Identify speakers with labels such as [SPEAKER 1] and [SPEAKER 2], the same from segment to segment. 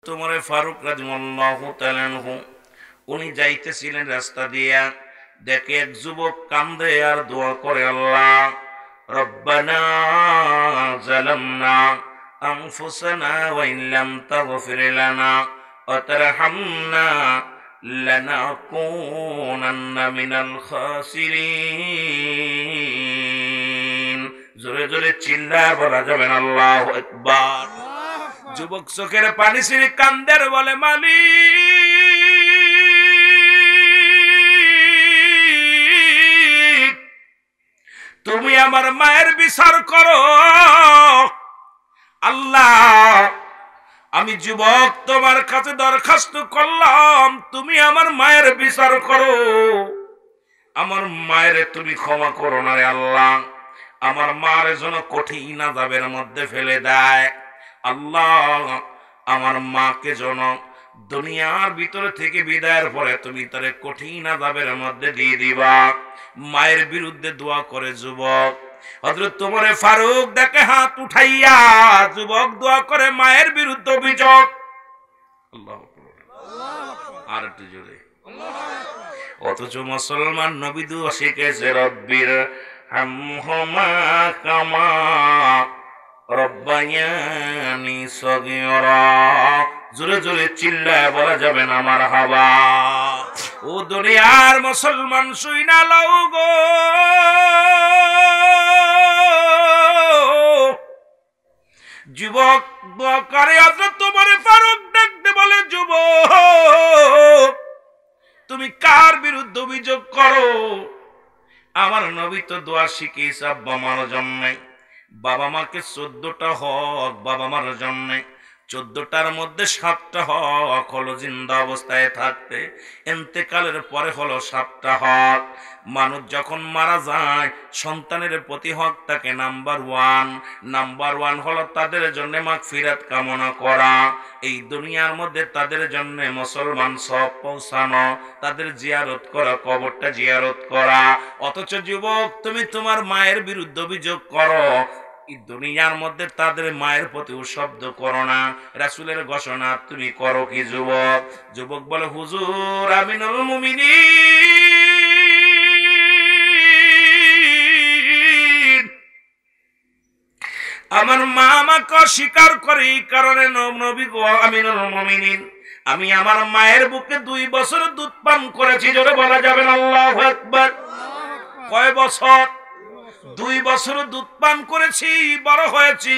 [SPEAKER 1] তোমারে ফারুক রাদিয়াল্লাহু তাআলা আনহু উনি যাইতেছিলেন রাস্তা দিয়া, দেখে এক যুবক কান্দে আর দোয়া করে, আল্লাহ রব্বানা জালামনা আনফুসানা ওয়া ইন লাম তাগফির লানা ওয়া তারহামনা লানাকুনান্না মিনাল খাসিরিন। জোরে জোরে চিল্লায় বলা যাবেন আল্লাহু আকবার। যুবক চোখের পানি ছিঁড়ে কান্দের বলে, মালিক তুমি আমার মায়ের বিচার করো। আল্লাহ আমি যুবক তোমার কাছে দরখাস্ত করলাম, তুমি আমার মায়ের বিচার করো, আমার মায়ের তুমি ক্ষমা করো না রে আল্লাহ। আমার মার যেন কঠিন আযাবের মধ্যে ফেলে দেয়। আল্লাহ আমার মাকে যেন দুনিয়ার ভিতরে থেকে বিদায়ের পরে তুমি তারে কঠিন আযাবের মধ্যে দিয়ে দিবা। মায়ের বিরুদ্ধে দোয়া করে যুবক। হযরত ওমর ফারুক দেখে হাত উঠাইয়া যুবক দোয়া করে মায়ের বিরুদ্ধে অভিযোগ। আল্লাহু আকবার, আর একটু জোরে। অথচ মুসলমান নবী দোয়া শিখেছে, রব্বির হামহুমা কামা রব্বায়ানি সগীরা। জোরে জোরে চিল্লায় বলা যাবে না মারহাবা। ও দুনিয়ার মুসলমান শুইনা লও গো, যুবক দোয়া করে হযরত ওমর ফারুক ডাকতে বলে, যুবক তুমি কার বিরুদ্ধে অভিযোগ করো? আমার নবী তো দোয়া শিখিয়েছে আব্বা মার জন্য। বাবা মাকে 14টা হক বাবা মার জন্য, 14টার মধ্যে 7টা হক হলো জিন্দা অবস্থায় থাকতে, ইন্তেকালের পরে হলো 7টা হক। মানুষ যখন মারা যায় সন্তানের প্রতি হক থাকে নাম্বার 1। নাম্বার 1 হলো তাদের জন্য মাগফিরাত কামনা করা, এই দুনিয়ার মধ্যে তাদের জন্য মুসলমান সব পৌঁছানো, তাদের জিয়ারত করা, কবরটা জিয়ারত করা। অথচ যুবক তুমি তোমার মায়ের বিরুদ্ধে অভিযোগ করো, এই দুনিয়ার মধ্যে তাদের মায়ের প্রতি শব্দ করো না। রাসূলের ঘোষণা তুমি করো কি যুবক? যুবক বলে, হুজুর আমিনুল মুমিনিন আমার মা আমাকে অস্বীকার করে, এই কারণে নবী গো আমিনুল মুমিনিন আমি আমার মায়ের বুকে 2 বছর দুধ পান করেছি। জোরে বলা যাবে না আল্লাহু আকবার। কয় বছর? 2 বছর দুধ পান করেছি, বড় হয়েছি।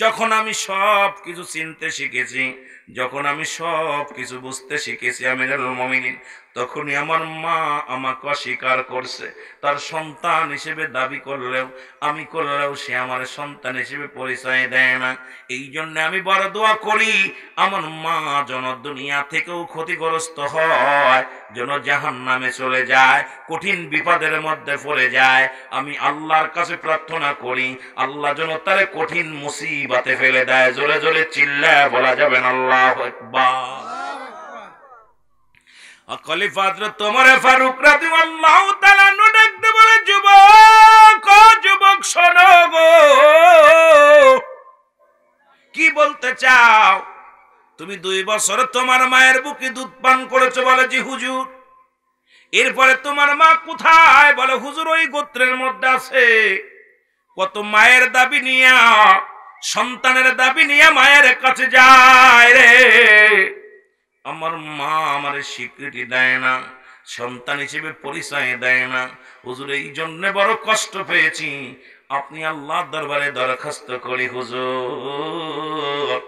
[SPEAKER 1] যখন আমি সব কিছু চিনতে শিখেছি, যখন আমি সব কিছু বুঝতে শিখেছি আমিনুল মুমিনিন, তখনই আমার মা আমাকে অস্বীকার করছে। তার সন্তান হিসেবে দাবি করলেও সে আমার সন্তান হিসেবে পরিচয় দেয় না। এই জন্য আমি বড় দোয়া করি আমার মা যেন দুনিয়া থেকেও ক্ষতিগ্রস্ত হয়, যেন জাহান্নামে চলে যায়, কঠিন বিপদের মধ্যে পড়ে যায়। আমি আল্লাহর কাছে প্রার্থনা করি আল্লাহ যেন তারে কঠিন মুসিবতে ফেলে দেয়। জোরে জোরে চিল্লায় বলা যাবে না আল্লাহু আকবার। খলিফা হযরত ওমর ফারুক রাদিয়াল্লাহু তাআলা আনহু ডাকতে বলে, যুবক ও যুবক শোনো গো, কি বলতে চাও? তুমি 2 বছর তোমার মায়ের বুকে দুধ পান করেছো। বলে, জি হুজুর। এরপরে তোমার মা কোথায়? বলে, হুজুর ওই গোত্রের মধ্যে আছে। কত মায়ের দাবি নিয়া, সন্তানের দাবি নিয়া মায়ের কাছে যায় রে, আমার মা আমার স্বীকৃতি দেয় না, সন্তান হিসেবে পরিচয় দেয় না। হুজুর এই জন্য বড় কষ্ট পেয়েছি, আপনি আল্লাহর দরবারে দরখাস্ত করি হুজুর।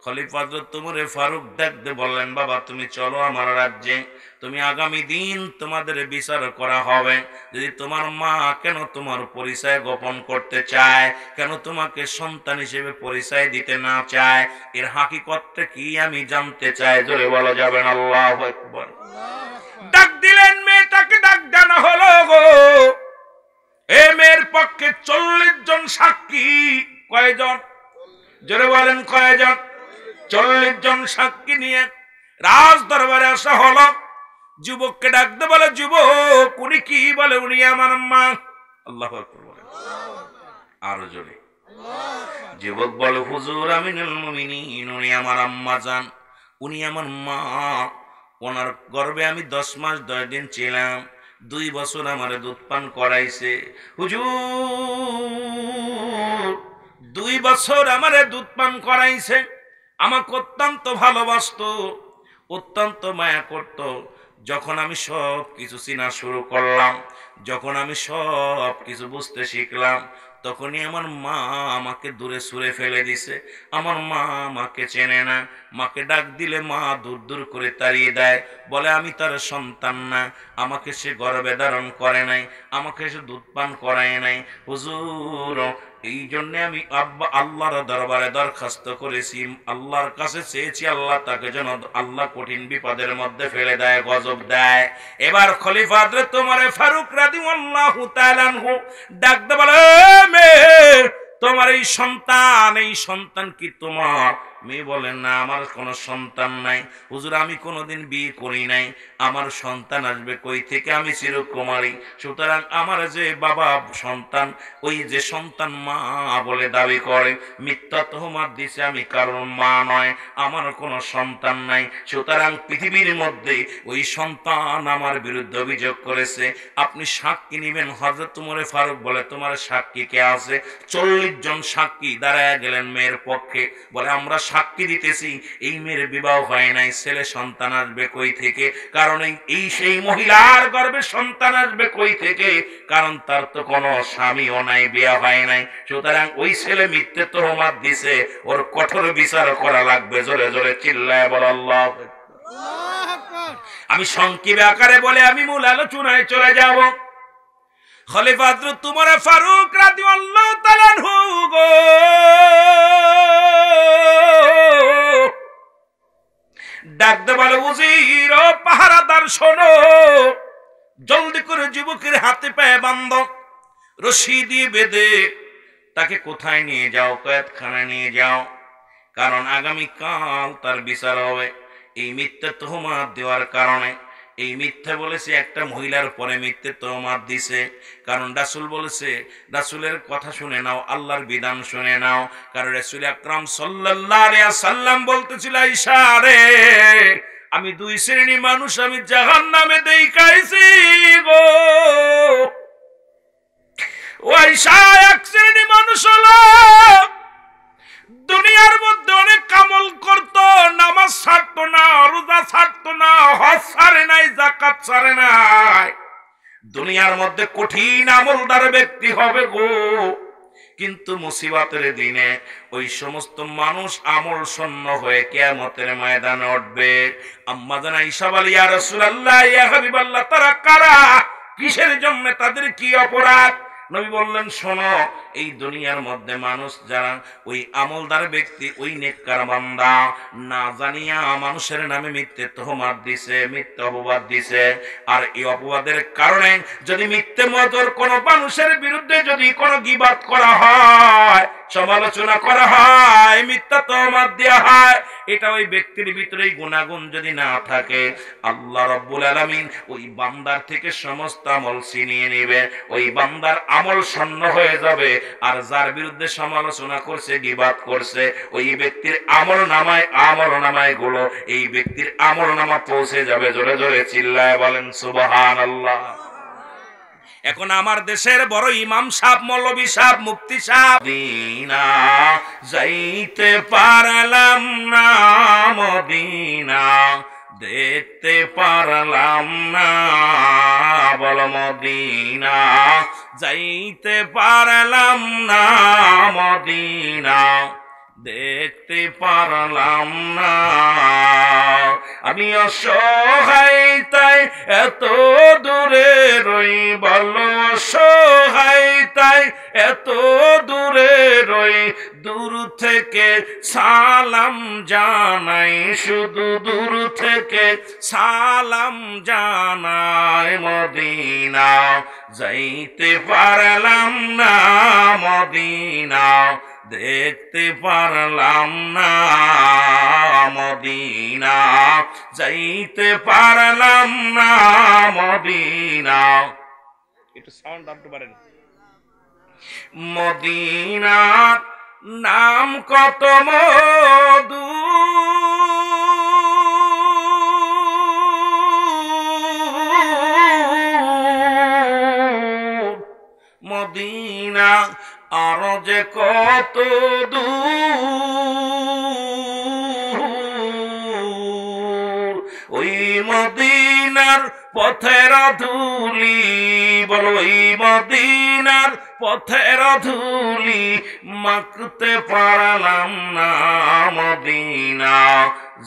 [SPEAKER 1] খলিফা হযরত ওমর ফারুক ডাকতে বললেন, বাবা তুমি চলো আমার রাজ্যে, তুমি আগামী দিন তোমাদের বিচার করা হবে। যদি তোমার মা কেন তোমার পরিচয় গোপন করতে চায়, কেন তোমাকে সন্তান হিসেবে পরিচয় দিতে না চায়, এর হাকিকতটা কি আমি জানতে চাই। জোরে বলা যাবেন আল্লাহু আকবার। ডাক দিলেন, মেয়েটাকে ডাক দেওয়া হলো গো। এই মেয়ের পক্ষে 40 জন সাক্ষী। কয়জন? জোরে বলেন কয়জন? 40 জন সাক্ষী নিয়ে রাজ দরবারে আসা হলো। যুবককে ডাকতে বলে, যুবক উনি কি বলে? উনি আমার মা। আল্লাহু আকবার বলেন, আরো জোরে। যুবক বলে, হুজুর আমিনুল মুমিনিন উনি আমার আম্মা জান। উনি আমার মা, ওনার গর্ভে আমি 10 মাস 10 দিন ছিলাম, 2 বছর আমার দুধ পান করাইছে হুজুর, 2 বছর আমারে দুধ পান করাইছে, আমাকে অত্যন্ত ভালোবাসতো, অত্যন্ত মায়া করত। যখন আমি সব কিছু চিনা শুরু করলাম, যখন আমি সব কিছু বুঝতে শিখলাম, তখনই আমার মা আমাকে দূরে সরে ফেলে দিছে। আমার মা আমাকে চেনে না, মাকে ডাক দিলে মা দূর দূর করে তাড়িয়ে দেয়, বলে আমি তার সন্তান না, আমাকে সে গর্ভে ধারণ করে নাই, আমাকে সে দুধ পান করায় নাই। হুজুর, এই জন্য আমি আল্লাহর দরবারে দরখাস্ত করেছি, আল্লাহর কাছে চেয়েছি আল্লাহ তাকে যেন আল্লাহ কঠিন বিপদের মধ্যে ফেলে দেয়, গজব দেয়। এবার খলিফা হযরত ওমর ফারুক রাদিয়াল্লাহু তাআলা আনহু ডাকতে বলে, মেয়ে তোমার এই সন্তান কি তোমার? মেয়ে বলেন না, আমার কোনো সন্তান নাই হুজুর, আমি কোনোদিন বিয়ে করি নাই, আমার সন্তান আসবে কই থেকে, আমি চিরকুমারী, সুতরাং আমার যে বাবা সন্তান, ওই যে সন্তান মা বলে দাবি করে, মিথ্যা তোহমাত দিছে, আমি কারণ মা নয়, আমার কোনো সন্তান নাই, সুতরাং পৃথিবীর মধ্যে ওই সন্তান আমার বিরুদ্ধে অভিযোগ করেছে, আপনি সাক্ষী নেবেন। হযরত ওমর ফারুক বলে, তোমার সাক্ষী কে আছে? 40 জন সাক্ষী দাঁড়ায় গেলেন মেয়ের পক্ষে, বলে আমরা সাক্ষী দিতেছি এই মেয়ের বিবাহ হয় নাই, ছেলে সন্তান আসবে কই থেকে, কারণ এই সেই মহিলার গর্ভে সন্তান আসবে কই থেকে, কারণ তার তো কোনো স্বামীও নাই, বিয়ে হয় নাই, সুতরাং ওই ছেলে মিথ্যে তোহমাত দিছে, ওর কঠোর বিচার করা লাগবে। জোরে জোরে চিল্লায় বল আল্লাহু আকবার। আমি সংক্ষেপে আকারে বলে আমি মূল আলোচনায় চলে যাব। খলিফা হযরত ওমর ফারুক রাদিয়াল্লাহু তাআলা আনহু গো ডাকতে বলে, উজির ও পাহারাদার শোনো, জলদি করে যুবকের হাতে পায়ে বাঁধো, রশি দিয়ে বেঁধে তাকে কোথায় নিয়ে যাও? কয়েদখানায় নিয়ে যাও, কারণ আগামীকাল তার বিচার হবে। এই মিথ্যা তোহমাত দেওয়ার কারণে, এই মিথ্যা বলেছে, একটা মহিলার পরে মিথ্যে তোহমাত দিছে, কারণ রাসূল বলেছে, রাসূলের কথা শুনে নাও, আল্লাহর বিধান শুনে নাও, কারণ রাসূল আকরাম সাল্লাল্লাহু আলাইহি ওয়াসাল্লাম বলতেছিল, আয়েশা রে, আমি 2 শ্রেণী মানুষ আমি জাহান্নামে দেখাইছি গো। ও আয়েশা, এক শ্রেণী মানুষ হলো দুনিয়ার মধ্যে অনেক আমল করত, নামাজ ছাড়তো না, রোজা ছাড়তো না, হজ ছাড়ে নাই, যাকাত ছাড়ে নাই, দুনিয়ার মধ্যে কঠিন আমলদার ব্যক্তি হবে গো, কিন্তু মুসিবতের দিনে ওই সমস্ত মানুষ আমল শূন্য হয়ে কিয়ামতের ময়দানে উঠবে। আম্মা জান আয়েশা বলে, ইয়া রাসূলুল্লাহ, ইয়া হাবিবাল্লাহ, তারা কারা? কিসের জন্য? তাদের কি অপরাধ? নবী বললেন, শোনো, এই দুনিয়ার মধ্যে মানুষ যারা ওই আমলদার ব্যক্তি, ওই নেককার বান্দা, না জানিয়া মানুষের নামে মিথ্যে তোহমাত দিছে, মিথ্যে অপবাদ দিছে, আর এই অপবাদের কারণে যদি মিথ্যে মতর কোন মানুষের বিরুদ্ধে যদি কোনো গীবাত করা হয়, সমালোচনা করা হয়, মিথ্যা তোহমাত দেওয়া হয়, এটা ওই ব্যক্তির ভিতরেই গুনাহগুণ যদি না থাকে, আল্লাহ রাব্বুল আলামিন ওই বান্দার থেকে সমস্ত আমল ছিনিয়ে নেবে, ওই বান্দার আমল শূন্য হয়ে যাবে, আর যার বিরুদ্ধে সমালোচনা করছে, গীবাত করছে, ওই ব্যক্তির আমল নামায় গুলো এই ব্যক্তির আমল নামা পৌঁছে যাবে। জোরে জোরে চিল্লায় বলেন সুবহানাল্লাহ। এখন আমার দেশের বড় ইমাম সাহেব, মৌলভী সাহেব, মুফতি সাহেব, মদিনা যাইতে পারলাম না, মদিনা দেখতে পারলাম না, বল মদিনা যাইতে পারলাম না, মদিনা দেখতে পারলাম না, আমি অসহায় তাই এত দূরে রই, বলো অসহায় তাই এত দূরে রই, দূর থেকে সালাম জানাই, শুধু দূর থেকে সালাম জানাই, মদিনা যাইতে পারলাম না, মদিনা দেখতে পারলাম না, মদিনা যাইতে পারলাম না, মদিনা। একটু সাউন্ড আপনি পারেন। মদিনার নাম কত মধু, মদিনা আর যে কত দূর ওই মদিনার পথের ধুলি বলো ওই মদিনার পথের ধুলি মাখতে পারলাম না মদিনা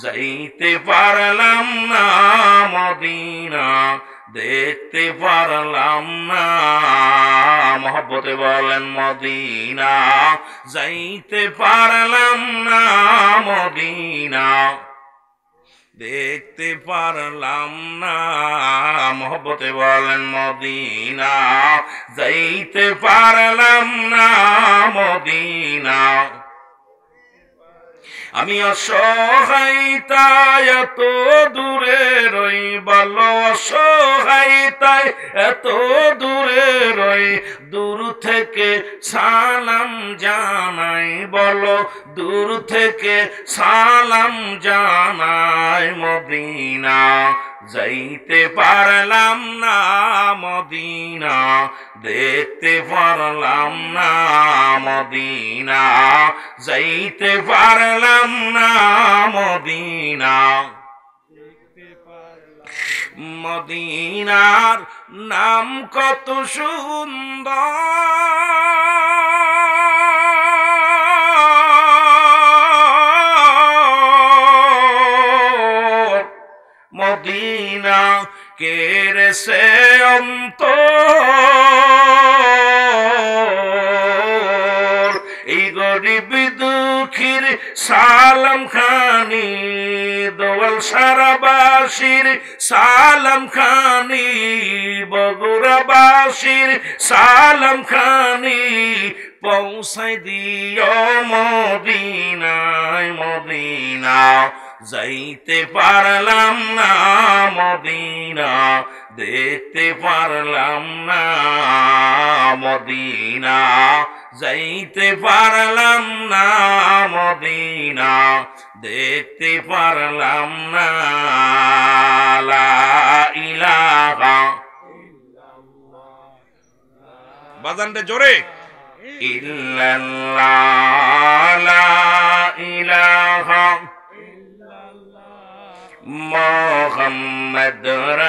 [SPEAKER 1] যাইতে পারলাম না মদিনা দেখতে পারলাম না মহব্বতে বলেন মদিনা যাইতে পারলাম না মদিনা দেখতে পারলাম না মহব্বতে বলেন মদিনা যাইতে পারলাম না মদিনা আমি অসহায়তায় এত দূরে রই বলো অসহায়তায় এত দূরে রই দূর থেকে সালাম জানাই বলো দূর থেকে সালাম জানাই মদিনা যাইতে পারলাম না মদিনা দেখতে পারলাম না মদিনা যাইতে পারলাম না মদিনা মদিনার নাম কত সুন্দর মদিনা কেরে সে অন্তর এই গরিব দুঃখীর সালাম খানি দোয়াল সারাবাসীর সালাম খানি বগুড়াবাসীর সালাম খানি পৌঁছাই দিও মদিনায় মদিনা যাইতে পারলাম না মদিনা দেখতে পারলাম না মদিনা যাইতে পারলাম না মদিনা দেখতে পারলাম না লা ইলাহা বাজানটা জোরে ইল্লাল্লাহ লা ইলাহা মুহাম্মাদুর